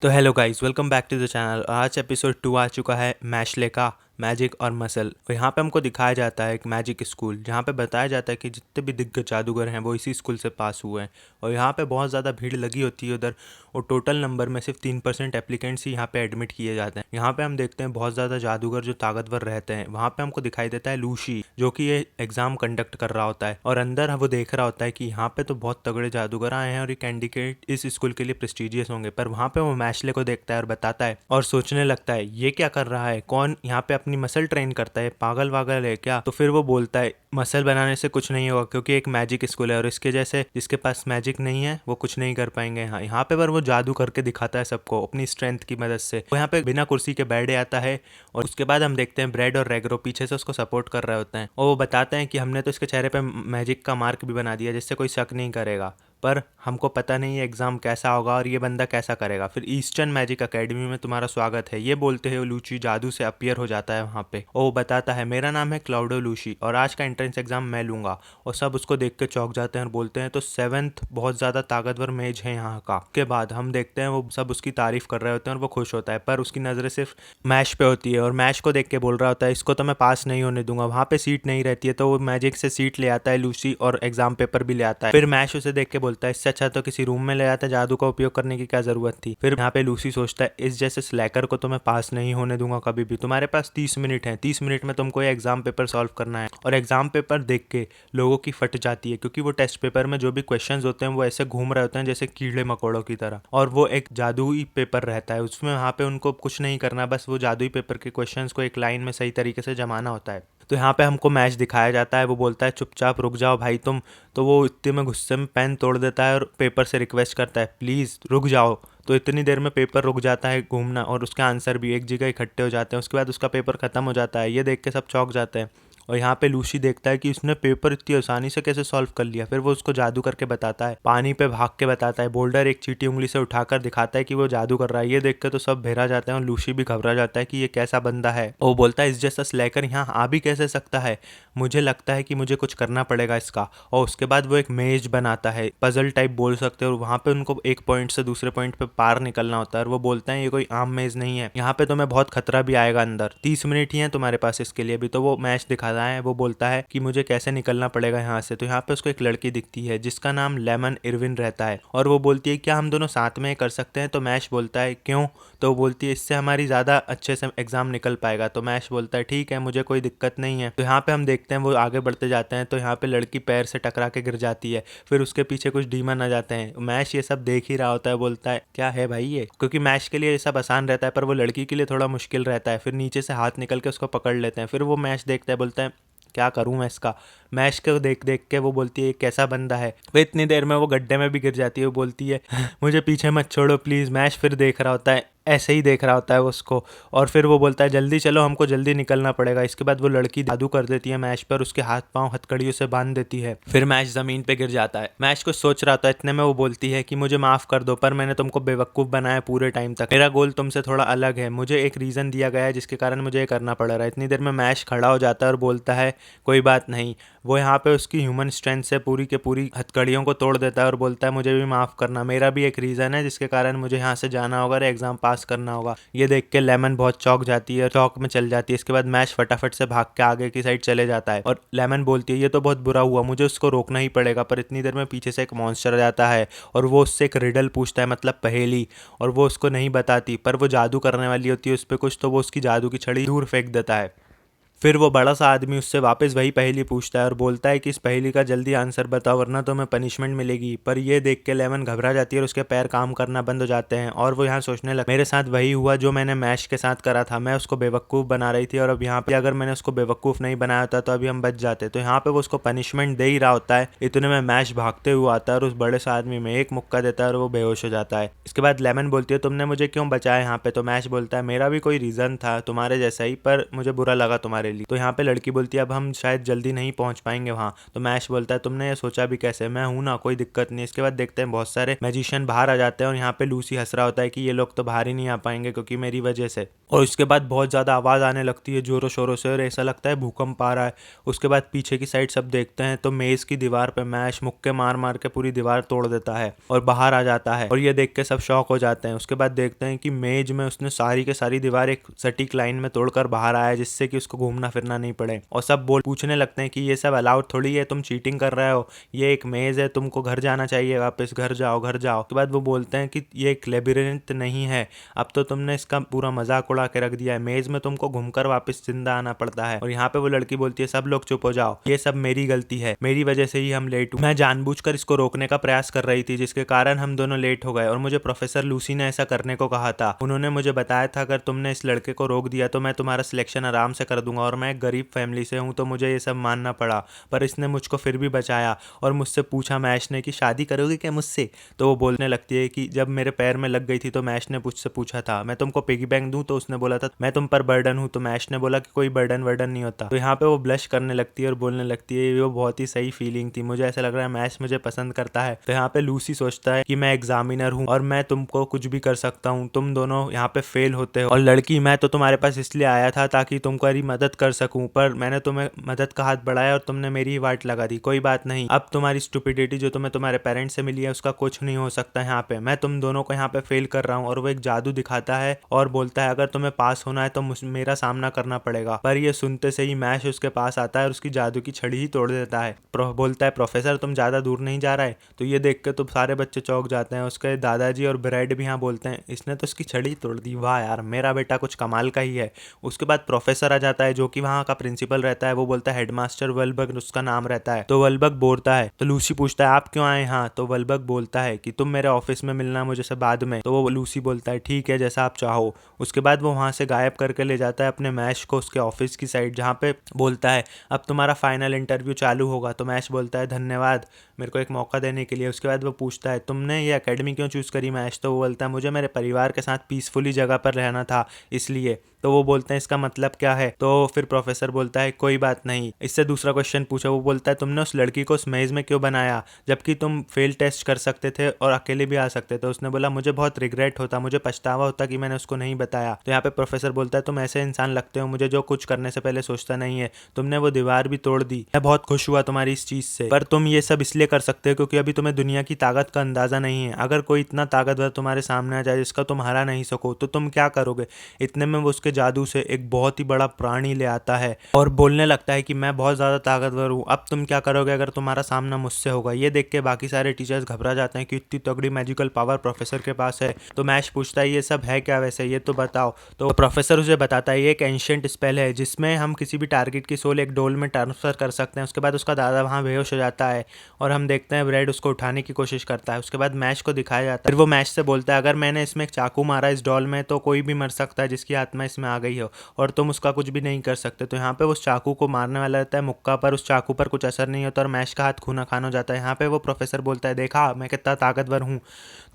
तो hello guys, welcome back to the channel. आज episode 2 आ चुका है मैशले का मैजिक और मसल। और यहाँ पे हमको दिखाया जाता है एक मैजिक स्कूल, जहाँ पे बताया जाता है कि जितने भी दिग्गज जादूगर हैं वो इसी स्कूल से पास हुए हैं। और यहाँ पे बहुत ज़्यादा भीड़ लगी होती है उधर, और टोटल नंबर में सिर्फ 3% एप्लीकेंट्स ही यहाँ पे एडमिट किए जाते हैं। यहाँ पे हम देखते हैं बहुत ज़्यादा जादूगर जो ताकतवर रहते हैं। वहाँ पे हमको दिखाई देता है लूशी, जो कि ये एग्जाम कंडक्ट कर रहा होता है, और अंदर वो देख रहा होता है कि यहाँ पे तो बहुत तगड़े जादूगर आए हैं और ये कैंडिडेट इस स्कूल के लिए प्रेस्टिजियस होंगे। पर वहाँ पे वो मैशले को देखता है और बताता है और सोचने लगता है ये क्या कर रहा है, कौन यहाँ पे अपनी मसल ट्रेन करता है, पागल वागल है क्या। तो फिर वो बोलता है मसल बनाने से कुछ नहीं होगा, क्योंकि एक मैजिक स्कूल है और इसके जैसे जिसके पास मैजिक नहीं है वो कुछ नहीं कर पाएंगे। यहाँ पे पर वो जादू करके दिखाता है सबको अपनी स्ट्रेंथ की मदद से। वो यहाँ पे बिना कुर्सी के बैठ आता है, और उसके बाद हम देखते हैं ब्रेड और रेगरो पीछे से उसको सपोर्ट कर रहे होते हैं, और वो बताते हैं कि हमने तो इसके चेहरे पे मैजिक का मार्क भी बना दिया जिससे कोई शक नहीं करेगा, पर हमको पता नहीं है एग्जाम कैसा होगा और ये बंदा कैसा करेगा। फिर ईस्टर्न मैजिक एकेडमी में तुम्हारा स्वागत है, ये बोलते हुए लूची जादू से अपीयर हो जाता है वहाँ पे। और वो बताता है मेरा नाम है क्लाउडो लूशी और आज का एंट्रेंस एग्जाम मैं लूंगा। और सब उसको देख के चौंक जाते हैं और बोलते हैं तो 7th बहुत ज़्यादा ताकतवर मेज है यहाँ का। के बाद हम देखते हैं वो सब उसकी तारीफ कर रहे होते हैं और वो खुश होता है, पर उसकी नज़रें सिर्फ मैश पे होती है और मैश को देख के बोल रहा होता है इसको तो मैं पास नहीं होने दूंगा। वहाँ पे सीट नहीं रहती है, तो वो मैजिक से सीट ले आता है लूसी और एग्जाम पेपर भी ले आता है। फिर मैश उसे देख के बोलता है इससे अच्छा तो किसी रूम में ले जाता, जादू का उपयोग करने की क्या जरूरत थी। फिर यहाँ पे लूसी सोचता है इस जैसे स्लैकर को तो मैं पास नहीं होने दूंगा कभी भी। तुम्हारे पास 30 मिनट है, 30 मिनट में तुमको ये एग्जाम पेपर सॉल्व करना है। और एग्जाम पेपर देख के लोगों की फट जाती है, क्योंकि वो टेस्ट पेपर में जो भी क्वेश्चंस होते हैं वो ऐसे घूम रहे होते हैं जैसे कीड़े मकोड़ों की तरह, और वो एक जादुई पेपर रहता है उसमें। वहाँ पे उनको कुछ नहीं करना, बस वो जादुई पेपर के क्वेश्चंस को एक लाइन में सही तरीके से जमाना होता है। तो यहाँ पे हमको मैच दिखाया जाता है, वो बोलता है चुपचाप रुक जाओ भाई तुम। तो वो इतने में गुस्से में पेन तोड़ देता है और पेपर से रिक्वेस्ट करता है प्लीज़ रुक जाओ। तो इतनी देर में पेपर रुक जाता है घूमना, और उसके आंसर भी एक जगह इकट्ठे हो जाते हैं। उसके बाद उसका पेपर ख़त्म हो जाता है। ये देख के सब चौंक जाते हैं, और यहाँ पे लूसी देखता है कि उसने पेपर इतनी आसानी से कैसे सॉल्व कर लिया। फिर वो उसको जादू करके बताता है, पानी पे भाग के बताता है, बोल्डर एक चीटी उंगली से उठाकर दिखाता है कि वो जादू कर रहा है। ये देख के तो सब बहरा जाते हैं और लूसी भी घबरा जाता है कि ये कैसा बंदा है। वो बोलता है इस जैसा स्लैकर यहाँ आ भी कैसे सकता है, मुझे लगता है कि मुझे कुछ करना पड़ेगा इसका। और उसके बाद वो एक मेज बनाता है, पजल टाइप बोल सकते हो, और वहाँ पे उनको एक पॉइंट से दूसरे पॉइंट पे पार निकलना होता है। और वो बोलते हैं ये कोई आम मेज नहीं है, यहाँ पे तुम्हें बहुत खतरा भी आएगा अंदर, 30 मिनट ही है तुम्हारे पास इसके लिए भी। तो वो मैच दिखाता है, वो बोलता है कि मुझे कैसे निकलना पड़ेगा यहाँ से। तो यहाँ पे उसको एक लड़की दिखती है जिसका नाम लेमन इरविन रहता है, और वो बोलती है क्या हम दोनों साथ में कर सकते हैं। तो मैश बोलता है क्यों। तो वो बोलती है इससे हमारी ज़्यादा अच्छे से एग्जाम निकल पाएगा। तो मैश बोलता है ठीक है, मुझे कोई दिक्कत नहीं है। तो यहाँ पे हम देखते हैं वो आगे बढ़ते जाते हैं, तो यहाँ पे लड़की पैर से टकरा के गिर जाती है। फिर उसके पीछे कुछ डीमन आ जाते हैं। मैश ये सब देख ही रहा होता है, बोलता है क्या है भाई ये, क्योंकि मैश के लिए ये सब आसान रहता है पर वो लड़की के लिए थोड़ा मुश्किल रहता है। फिर नीचे से हाथ निकल के उसको पकड़ लेते हैं। फिर वो मैश देखता है, बोलता है क्या करूं मैं इसका। मैश को देख देख के वो बोलती है कैसा बंदा है। वो इतनी देर में वो गड्ढे में भी गिर जाती है। वो बोलती है मुझे पीछे मत छोड़ो प्लीज़। मैश फिर देख रहा होता है, ऐसे ही देख रहा होता है वो उसको, और फिर वो बोलता है जल्दी चलो हमको जल्दी निकलना पड़ेगा। इसके बाद वो लड़की जादू कर देती है मैश पर, उसके हाथ पांव हथकड़ियों से बांध देती है। फिर मैश जमीन पे गिर जाता है। मैश कुछ सोच रहा था, इतने में वो बोलती है कि मुझे माफ़ कर दो, पर मैंने तुमको बेवकूफ़ बनाया पूरे टाइम तक। मेरा गोल तुमसे थोड़ा अलग है, मुझे एक रीज़न दिया गया है जिसके कारण मुझे ये करना पड़ रहा है। इतनी देर में मैश खड़ा हो जाता है और बोलता है कोई बात नहीं। वो यहाँ पे उसकी ह्यूमन स्ट्रेंथ से पूरी के पूरी हथकड़ियों को तोड़ देता है और बोलता है मुझे भी माफ़ करना, मेरा भी एक रीज़न है जिसके कारण मुझे यहाँ से जाना होगा और एग्ज़ाम पास करना होगा। ये देख के लेमन बहुत चौंक जाती है, चौक में चल जाती है। इसके बाद मैश फटाफट से भाग के आगे की साइड चले जाता है, और लेमन बोलती है ये तो बहुत बुरा हुआ, मुझे उसको रोकना ही पड़ेगा। पर इतनी देर में पीछे से एक मॉन्स्टर आ जाता है और वो उससे एक रिडल पूछता है, मतलब पहेली, और वो उसको नहीं बताती, पर वो जादू करने वाली होती है उस पर कुछ, तो वो उसकी जादू की छड़ी दूर फेंक देता है। फिर वो बड़ा सा आदमी उससे वापस वही पहेली पूछता है और बोलता है कि इस पहेली का जल्दी आंसर बताओ वरना तुम्हें पनिशमेंट मिलेगी। पर ये देख के लेमन घबरा जाती है और उसके पैर काम करना बंद हो जाते हैं, और वो यहाँ सोचने लगा मेरे साथ वही हुआ जो मैंने मैश के साथ करा था, मैं उसको बेवकूफ़ बना रही थी, और अब यहाँ पे अगर मैंने उसको बेवकूफ़ नहीं बनाया होता तो अभी हम बच जाते। तो यहाँ पे वो उसको पनिशमेंट दे ही रहा होता है, इतने में मैश भागते हुए आता है और उस बड़े सा आदमी में एक मुक्का देता है और वो बेहोश हो जाता है। इसके बाद लेमन बोलती है तुमने मुझे क्यों बचाया यहाँ पे। तो मैश बोलता है मेरा भी कोई रीज़न था तुम्हारे जैसा ही, पर मुझे बुरा लगा तुम्हारे हमारे लिए। तो यहाँ पे लड़की बोलती है अब हम शायद जल्दी नहीं पहुंच पाएंगे वहाँ। तो मैश बोलता है तुमने ये सोचा भी कैसे, मैं हूं ना, कोई दिक्कत नहीं। इसके बाद देखते हैं बहुत सारे मैजिशियन बाहर आ जाते हैं और यहाँ पे लूसी हंस रहा होता है कि ये लोग तो बाहर ही नहीं आ पाएंगे क्योंकि मेरी वजह से। और उसके बाद बहुत ज़्यादा आवाज़ आने लगती है जोरों शोरों से और ऐसा लगता है भूकंप आ रहा है। उसके बाद पीछे की साइड सब देखते हैं तो मेज़ की दीवार पे मैश मुक्के मार मार के पूरी दीवार तोड़ देता है और बाहर आ जाता है और ये देख के सब शॉक हो जाते हैं। उसके बाद देखते हैं कि मेज में उसने सारी के सारी दीवार एक सटीक लाइन में तोड़कर बाहर आया जिससे कि उसको घूमना फिरना नहीं पड़े। और सब पूछने लगते हैं कि ये सब अलाउड थोड़ी है, तुम चीटिंग कर रहे हो, ये एक मेज है, तुमको घर जाना चाहिए, वापस घर जाओ घर जाओ। उसके बाद वो बोलते हैं कि ये एक लेबिरिंथ नहीं है, अब तो तुमने इसका पूरा मजाक उड़ा के रख दिया है, मेज में तुमको घूमकर वापस जिंदा आना पड़ता है। और यहाँ पे वो लड़की बोलती है सब लोग चुप हो जाओ, ये सब मेरी गलती है, मेरी वजह से ही हम लेट हुए, मैं जानबूझकर इसको रोकने का प्रयास कर रही थी जिसके कारण हम दोनों लेट हो गए और मुझे प्रोफेसर लूसी ने ऐसा करने को कहा था। उन्होंने मुझे बताया था अगर तुमने इस लड़के को रोक दिया तो मैं तुम्हारा सिलेक्शन आराम से कर दूंगा और मैं एक गरीब फैमिली से हूँ तो मुझे ये सब मानना पड़ा, पर इसने मुझको फिर भी बचाया। और मुझसे पूछा मैश ने कि शादी करोगे क्या मुझसे? तो वो बोलने लगती है कि जब मेरे पैर में लग गई थी तो मैश ने मुझसे पूछा था मैं तुमको पिगी बैंक दूं, तो उसने बोला था मैं तुम पर बर्डन हूं, तो मैश ने बोला कि कोई बर्डन वर्डन नहीं होता। तो यहाँ पे वो ब्लश करने लगती है और बोलने लगती है वो बहुत ही सही फीलिंग थी, मुझे ऐसा लग रहा है मैश मुझे पसंद करता है। तो यहाँ पे लूसी सोचता है कि मैं एग्जामिनर हूँ और मैं तुमको कुछ भी कर सकता हूँ, तुम दोनों यहाँ पे फेल होते हो। और लड़की मैं तो तुम्हारे पास इसलिए आया था ताकि तुम्हारी मदद कर सकूं, पर मैंने तुम्हें मदद का हाथ बढ़ाया और तुमने मेरी ही वाट लगा दी। कोई बात नहीं, अब तुम्हारी स्टुपिडिटी जो तुम्हें तुम्हारे पेरेंट्स से मिली है उसका कुछ नहीं हो सकता यहाँ पे, मैं तुम दोनों को यहाँ पे फेल कर रहा हूँ। और वो एक जादू दिखाता है और बोलता है अगर तुम्हें पास होना है तो मेरा सामना करना पड़ेगा। पर ये सुनते से ही मैश उसके पास आता है और उसकी जादू की छड़ी ही तोड़ देता है। बोलता है प्रोफेसर तुम ज्यादा दूर नहीं जा रहा है। तो ये देख के तो सारे बच्चे चौंक जाते हैं। उसके दादाजी और ब्रेड भी यहाँ बोलते हैं इसने तो उसकी छड़ी तोड़ दी, वाह यार मेरा बेटा कुछ कमाल का ही है। उसके बाद प्रोफेसर आ जाता है जो कि वहाँ का प्रिंसिपल रहता है, वो बोलता है हेडमास्टर वल्बर्ग उसका नाम रहता है। तो वल्बर्ग बोलता है, तो लूसी पूछता है आप क्यों आए यहाँ? तो वल्बर्ग बोलता है कि तुम मेरे ऑफिस में मिलना मुझे से बाद में। तो वो लूसी बोलता है ठीक है जैसा आप चाहो। उसके बाद वो वहाँ से गायब करके ले जाता है अपने मैश को उसके ऑफिस की साइड, जहाँ पे बोलता है अब तुम्हारा फाइनल इंटरव्यू चालू होगा। तो मैश बोलता है धन्यवाद मेरे को एक मौका देने के लिए। उसके बाद वो पूछता है तुमने ये एकेडमी क्यों चूज़ करी मैश? तो वो बोलता है मुझे मेरे परिवार के साथ पीसफुली जगह पर रहना था इसलिए। तो वो बोलते हैं इसका मतलब क्या है? तो फिर प्रोफेसर बोलता है कोई बात नहीं। इससे दूसरा क्वेश्चन पूछा, वो बोलता है तुमने उस लड़की को उस मेज में क्यों बनाया जबकि तुम फेल टेस्ट कर सकते थे और अकेले भी आ सकते थे? उसने बोला मुझे बहुत रिग्रेट होता, मुझे पछतावा होता कि मैंने उसको नहीं बताया। तो यहाँ पे प्रोफेसर बोलता है तुम ऐसे इंसान लगते हो मुझे जो कुछ करने से पहले सोचता नहीं है, तुमने वो दीवार भी तोड़ दी, मैं बहुत खुश हुआ तुम्हारी इस चीज से, पर तुम ये सब इसलिए कर सकते हो क्योंकि अभी तुम्हें दुनिया की ताकत का अंदाजा नहीं है। अगर कोई इतना ताकतवर तुम्हारे सामने आ जाए जिसका तुम हरा नहीं सको तो तुम क्या करोगे? इतने में वो उसके जादू से एक बहुत ही बड़ा प्राणी ले आता है और बोलने लगता है कि मैं बहुत ज्यादा ताकतवर हूँ, अब तुम क्या करोगे अगर तुम्हारा सामना मुझसे होगा? ये देख के बाकी सारे टीचर्स घबरा जाते हैं कि इतनी तगड़ी मैजिकल पावर प्रोफेसर के पास है। तो मैश पूछता है ये सब है क्या वैसे, ये तो बताओ। तो प्रोफेसर उसे बताता है ये एक एंशिएंट स्पेल है जिसमें हम किसी भी टारगेट की सोल एक डोल में ट्रांसफर कर सकते हैं। उसके बाद उसका दादा वहाँ बेहोश हो जाता है और हम देखते हैं ब्रेड उसको उठाने की कोशिश करता है। उसके बाद मैश को दिखाया जाता है, फिर वो मैश से बोलता है अगर मैंने इसमें एक चाकू मारा इस डॉल में तो कोई भी मर सकता है जिसकी आत्मा इसमें आ गई हो और तुम उसका कुछ भी नहीं कर सकते। तो यहाँ पे उस चाकू को मारने वाला रहता है मुक्का, पर उस चाकू पर कुछ असर नहीं होता और मैश का हाथ खूना खान हो जाता है। यहाँ पे वो प्रोफेसर बोलता है देखा मैं कितना ताकतवर हूँ,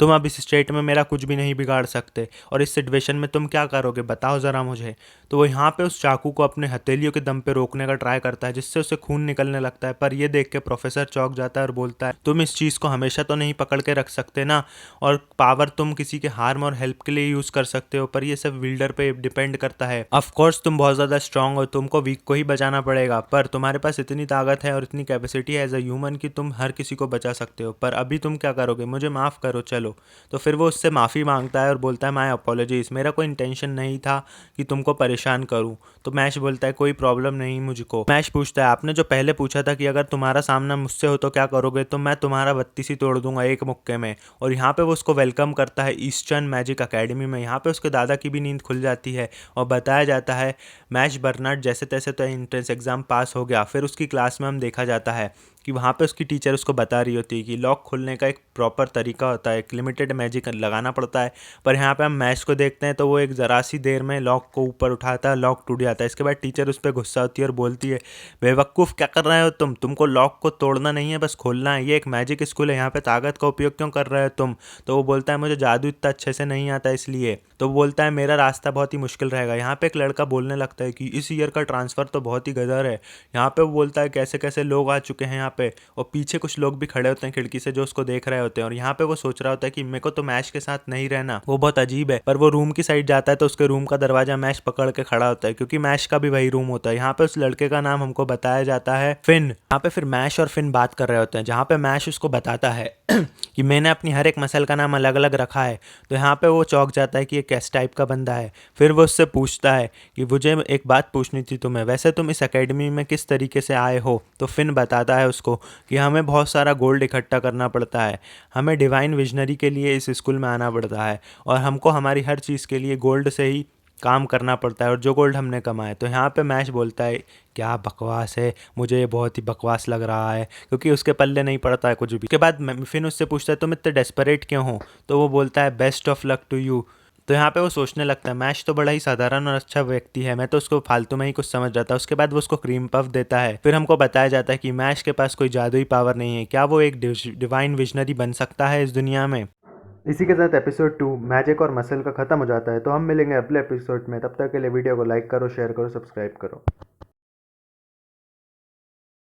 तुम अब इस स्टेट में मेरा कुछ भी नहीं बिगाड़ सकते और इस सिचुएशन में तुम क्या करोगे बताओ ज़रा मुझे। तो वो यहाँ पे उस चाकू को अपने हथेलियों के दम पे रोकने का ट्राई करता है जिससे उसे खून निकलने लगता है, पर ये देख के प्रोफेसर चौंक जाता है और बोलता है तुम इस चीज़ को हमेशा तो नहीं पकड़ के रख सकते ना, और पावर तुम किसी के हार्म और हेल्प के लिए यूज़ कर सकते हो, पर ये सब विल्डर पे डिपेंड करता है। ऑफ कोर्स तुम बहुत ज़्यादा स्ट्रांग हो, तुमको वीक को ही बचाना पड़ेगा, पर तुम्हारे पास इतनी ताकत है और इतनी कैपेसिटी है एज अ ह्यूमन कि तुम हर किसी को बचा सकते हो, पर अभी तुम क्या करोगे? मुझे माफ़ करो चलो। तो फिर वो उससे माफ़ी मांगता है और बोलता है माय अपोलॉजीज, मेरा कोई इंटेंशन नहीं था कि तुमको परेशान करूं। तो मैश बोलता है कोई प्रॉब्लम नहीं मुझको। मैश पूछता है आपने जो पहले पूछा था कि अगर तुम्हारा सामना मुझसे हो तो क्या करोगे, तो मैं तुम्हारा बत्तीस ही तोड़ दूंगा एक मुक्के में। और यहाँ पे वो उसको वेलकम करता है ईस्टर्न मैजिक अकेडमी में। यहाँ पे उसके दादा की भी नींद खुल जाती है और बताया जाता है मैश बर्नार्ड जैसे तैसे तो एंट्रेंस एग्जाम पास हो गया। फिर उसकी क्लास में हम देखा जाता है कि वहाँ पे उसकी टीचर उसको बता रही होती है कि लॉक खोलने का एक प्रॉपर तरीका होता है, एक लिमिटेड मैजिक लगाना पड़ता है। पर यहाँ पे हम मैश को देखते हैं तो वो एक ज़रा सी देर में लॉक को ऊपर उठाता है, लॉक टूट जाता है। इसके बाद टीचर उस पर गुस्सा होती है और बोलती है, बेवकूफ़ क्या कर रहे हो तुमको लॉक को तोड़ना नहीं है, बस खोलना है। ये एक मैजिक स्कूल है, यहाँ पे ताकत का उपयोग क्यों कर रहे हो तुम? तो वो बोलता है, मुझे जादू इतना अच्छे से नहीं आता इसलिए। तो वो बोलता है, मेरा रास्ता बहुत ही मुश्किल रहेगा। यहाँ पे एक लड़का बोलने लगता है कि इस ईयर का ट्रांसफ़र तो बहुत ही गदर है। यहाँ पे वो बोलता है, कैसे कैसे लोग आ चुके हैं यहाँ पे, और पीछे कुछ लोग भी खड़े होते हैं खिड़की से जो उसको देख रहे होते हैं। और यहाँ पे वो सोच रहा होता है कि मेरे को तो मैश के साथ नहीं रहना, वो बहुत अजीब है। पर वो रूम की साइड जाता है तो उसके रूम का दरवाजा मैश पकड़ के खड़ा होता है, क्योंकि मैश का भी वही रूम होता है। यहाँ पे उस लड़के का नाम हमको बताया जाता है फिन। यहाँ पे फिर मैश और फिन बात कर रहे होते हैं, जहाँ पे मैश उसको बताता है कि मैंने अपनी हर एक मसल का नाम अलग अलग रखा है। तो यहाँ पे वो चौंक जाता है कि ये किस टाइप का बंदा है। फिर वो उससे पूछता है कि मुझे एक बात पूछनी थी तुम्हें, वैसे तुम इस एकेडमी में किस तरीके से आए हो? तो फिन बताता है उसको कि हमें बहुत सारा गोल्ड इकट्ठा करना पड़ता है, हमें डिवाइन विजनरी के लिए इस स्कूल में आना पड़ता है, और हमको हमारी हर चीज़ के लिए गोल्ड से ही काम करना पड़ता है, और जो गोल्ड हमने कमाए। तो यहाँ पे मैश बोलता है, क्या बकवास है, मुझे ये बहुत ही बकवास लग रहा है, क्योंकि उसके पल्ले नहीं पड़ता है कुछ भी। उसके बाद फिन उससे पूछता है, तुम इतने डेस्परेट क्यों हो? तो वो बोलता है, best of luck to you. तो यहाँ पे वो सोचने लगता है, मैश तो बड़ा ही साधारण और अच्छा व्यक्ति है, मैं तो उसको फालतू में ही कुछ समझ रहा था। उसके बाद वो उसको क्रीम पफ देता है। फिर हमको बताया जाता है कि मैश के पास कोई जादुई पावर नहीं है, क्या वो एक डिवाइन विजनरी बन सकता है इस दुनिया में? इसी के साथ एपिसोड 2 मैजिक और मसल का खत्म हो जाता है। तो हम मिलेंगे अगले एपिसोड में, तब तक के लिए वीडियो को लाइक करो, शेयर करो, सब्सक्राइब करो।